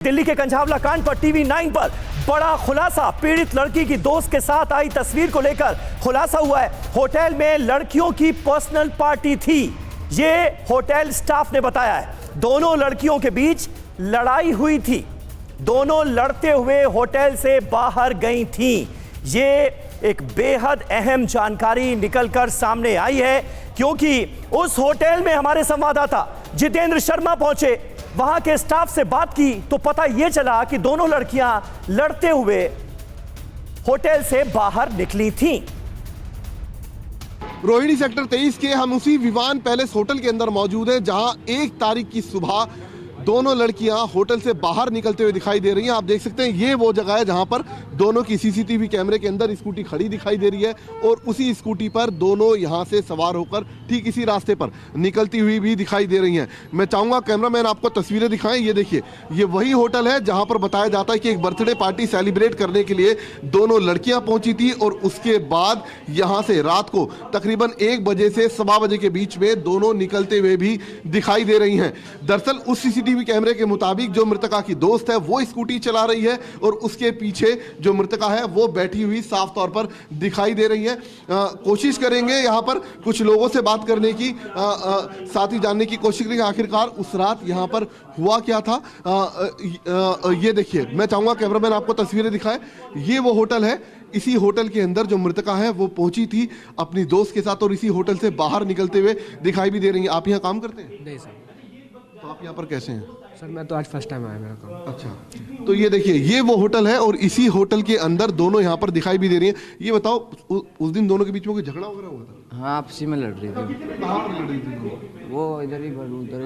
दिल्ली के कंझावला कांड पर टीवी 9 पर बड़ा खुलासा। पीड़ित लड़की की दोस्त के साथ आई तस्वीर को लेकर खुलासा हुआ है। होटल में लड़कियों की पर्सनल पार्टी थी, ये होटल स्टाफ ने बताया है। दोनों लड़कियों के बीच लड़ाई हुई थी, दोनों लड़ते हुए होटल से बाहर गई थीं। ये एक बेहद अहम जानकारी निकलकर सामने आई है, क्योंकि उस होटल में हमारे संवाददाता जितेंद्र शर्मा पहुंचे, वहां के स्टाफ से बात की तो पता यह चला कि दोनों लड़कियां लड़ते हुए होटल से बाहर निकली थीं। रोहिणी सेक्टर 23 के हम उसी विवान पैलेस होटल के अंदर मौजूद हैं, जहां 1 तारीख की सुबह दोनों लड़कियां होटल से बाहर निकलते हुए दिखाई दे रही हैं। आप देख सकते हैं ये वो जगह है जहां पर दोनों की सीसीटीवी कैमरे के अंदर स्कूटी खड़ी दिखाई दे रही है और उसी स्कूटी पर दोनों यहां से सवार होकर ठीक इसी रास्ते पर निकलती हुई भी दिखाई दे रही हैं। मैं चाहूंगा कैमरामैन आपको तस्वीरें दिखाएं। ये देखिए, ये वही होटल है जहां पर बताया जाता है कि एक बर्थडे पार्टी सेलिब्रेट करने के लिए दोनों लड़कियां पहुंची थी और उसके बाद यहां से रात को तकरीबन 1 बजे से 1:15 बजे के बीच में दोनों निकलते हुए भी दिखाई दे रही हैं। दरअसल उस सीसीटीवी कैमरे के मुताबिक जो मृतका की दोस्त है वो स्कूटी चला रही है और उसके पीछे जो मृतका है वो बैठी हुई साफ तौर पर दिखाई दे रही है। कोशिश करेंगे यहाँ पर कुछ लोगों से बात करने की, साथ ही जानने की कोशिश करेंगे आखिरकार उस रात यहाँ पर हुआ क्या था। ये देखिए, मैं चाहूंगा कैमरामैन आपको तस्वीरें दिखाए। ये वो होटल है, इसी होटल के अंदर जो मृतका है वो पहुंची थी अपनी दोस्त के साथ और इसी होटल से बाहर निकलते हुए दिखाई भी दे रही है। आप यहाँ काम करते हैं? नहीं सर। तो आप यहाँ पर कैसे हैं? सर मैं तो आज फर्स्ट टाइम आया मेरा काम। अच्छा, तो ये देखिए, ये वो होटल है और इसी होटल के अंदर दोनों यहाँ पर दिखाई भी दे रही हैं। ये बताओ, उस दिन दोनों के बीच में कोई झगड़ा वगैरह हुआ था? हाँ, आपसी में लड़ रही थी। कहाँ पर लड़ रही थी? वो इधर ही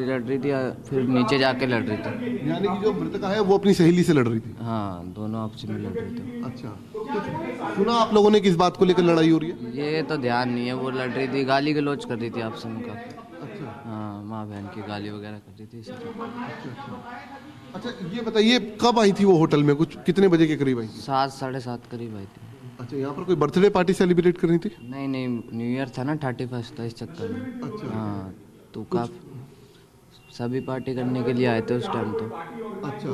लड़ रही थी, फिर नीचे जाके लड़ रही थी। यानी कि जो मृतका है वो अपनी सहेली से लड़ रही थी? हाँ, दोनों आपसी में लड़ रही थी। अच्छा, कुछ सुना आप लोगों ने किस बात को लेकर लड़ाई हो रही है? ये तो ध्यान नहीं है, वो लड़ रही थी, गाली गलौज कर रही थी आपसे में काफी। अच्छा, हाँ, माँ बहन की गाली वगैरह कर रही थी। अच्छा, ये बताइए कब आई थी वो होटल में, कुछ कितने बजे के करीब आई थी? 7 साढ़े 7 करीब आई थी। अच्छा, यहाँ पर कोई बर्थडे पार्टी सेलिब्रेट करनी थी? नहीं नहीं, न्यू ईयर था ना, 31 था, इस चक्कर में। अच्छा। हाँ, तो काफी सभी पार्टी करने के लिए आए थे उस टाइम तो। अच्छा,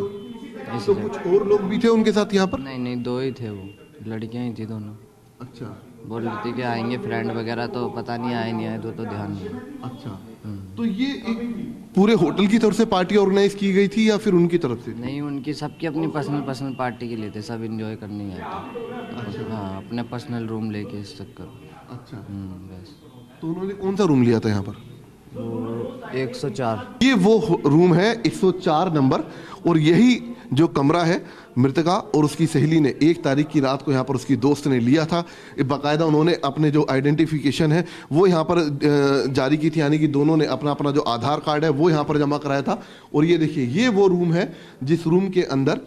तो कुछ और लोग भी थे उनके साथ यहाँ पर? नहीं नहीं, 2 ही थे, वो लड़कियां ही थी दोनों। अच्छा, बोल रही थी कि आएंगे फ्रेंड वगैरह, तो पता नहीं आए नहीं आए तो ध्यान नहीं है। अच्छा, तो ये एक पूरे होटल की तरफ से पार्टी ऑर्गेनाइज की गई थी या फिर उनकी तरफ से? नहीं, उनकी सबकी अपनी पर्सनल पार्टी के लिए थे, सब एंजॉय करने ही आए थे। अच्छा। हाँ, अपने पर्सनल रूम लेके इस चक्कर। अच्छा, बस। तो उन्होंने कौन सा रूम लिया था यहाँ पर? वो 104। ये वो रूम है 104 नंबर, और यही जो कमरा है मृतका और उसकी सहेली ने 1 तारीख की रात को यहाँ पर उसकी दोस्त ने लिया था। बाकायदा उन्होंने अपने जो आइडेंटिफिकेशन है वो यहाँ पर जारी की थी, यानी कि दोनों ने अपना अपना जो आधार कार्ड है वो यहाँ पर जमा कराया था। और ये देखिए, ये वो रूम है जिस रूम के अंदर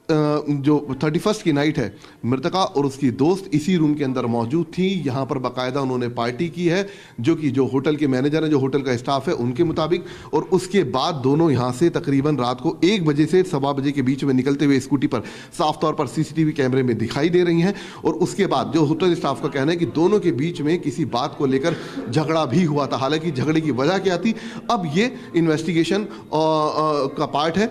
जो 31 की नाइट है मृतका और उसकी दोस्त इसी रूम के अंदर मौजूद थी। यहाँ पर बाकायदा उन्होंने पार्टी की है, जो कि जो होटल के मैनेजर हैं, जो होटल का स्टाफ है, उनके मुताबिक। और उसके बाद दोनों यहाँ से तकरीबन रात को 1 बजे से 1:15 बजे के बीच में निकलते हुए स्कूटी पर साफ तौर पर सीसीटीवी कैमरे में दिखाई दे रही हैं। और उसके बाद जो होटल स्टाफ का कहना है कि दोनों के बीच में किसी बात को लेकर झगड़ा भी हुआ था। हालांकि झगड़े की वजह क्या थी, अब ये इन्वेस्टिगेशन का पार्ट है।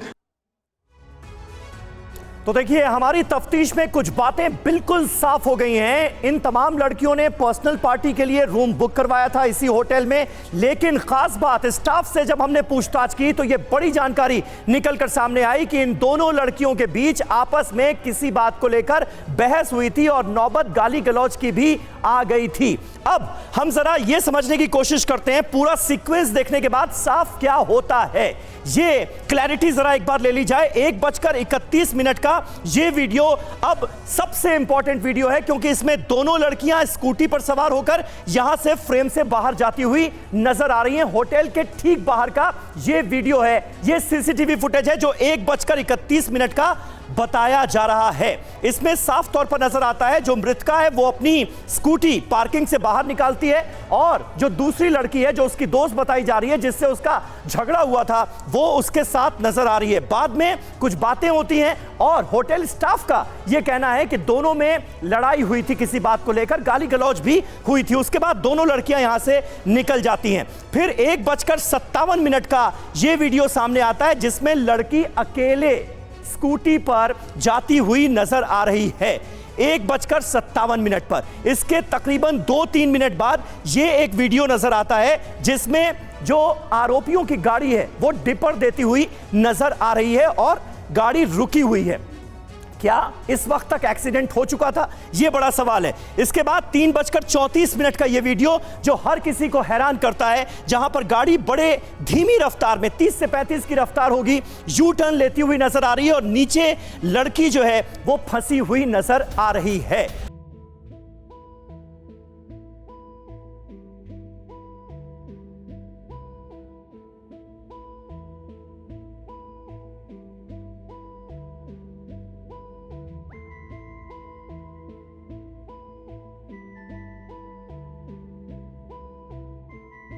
तो देखिए, हमारी तफ्तीश में कुछ बातें बिल्कुल साफ हो गई हैं। इन तमाम लड़कियों ने पर्सनल पार्टी के लिए रूम बुक करवाया था इसी होटल में, लेकिन खास बात, स्टाफ से जब हमने पूछताछ की तो यह बड़ी जानकारी निकलकर सामने आई कि इन दोनों लड़कियों के बीच आपस में किसी बात को लेकर बहस हुई थी और नौबत गाली गलौज की भी आ गई थी। अब हम जरा यह समझने की कोशिश करते हैं, पूरा सीक्वेंस देखने के बाद साफ क्या होता है, ये क्लैरिटी जरा एक बार ले ली जाए। 1:31 का ये वीडियो अब सबसे इंपॉर्टेंट वीडियो है, क्योंकि इसमें दोनों लड़कियां स्कूटी पर सवार होकर यहां से फ्रेम से बाहर जाती हुई नजर आ रही हैं। होटल के ठीक बाहर का ये वीडियो है, ये सीसीटीवी फुटेज है जो 1:31 का बताया जा रहा है। इसमें साफ तौर पर नजर आता है जो मृतका है वो अपनी स्कूटी पार्किंग से बाहर निकालती है और जो दूसरी लड़की है जो उसकी दोस्त बताई जा रही है जिससे उसका झगड़ा हुआ था वो उसके साथ नजर आ रही है। बाद में कुछ बातें होती हैं और होटल स्टाफ का यह कहना है कि दोनों में लड़ाई हुई थी, किसी बात को लेकर गाली गलौज भी हुई थी। उसके बाद दोनों लड़कियां यहां से निकल जाती हैं। फिर 1:57 का यह वीडियो सामने आता है जिसमें लड़की अकेले स्कूटी पर जाती हुई नजर आ रही है 1:57 पर। इसके तकरीबन 2-3 मिनट बाद ये एक वीडियो नजर आता है जिसमें जो आरोपियों की गाड़ी है वो डिपर देती हुई नजर आ रही है और गाड़ी रुकी हुई है। क्या इस वक्त तक एक्सीडेंट हो चुका था? यह बड़ा सवाल है। इसके बाद 3:34 का यह वीडियो जो हर किसी को हैरान करता है, जहां पर गाड़ी बड़े धीमी रफ्तार में 30 से 35 की रफ्तार होगी यू टर्न लेती हुई नजर आ रही है और नीचे लड़की जो है वो फंसी हुई नजर आ रही है।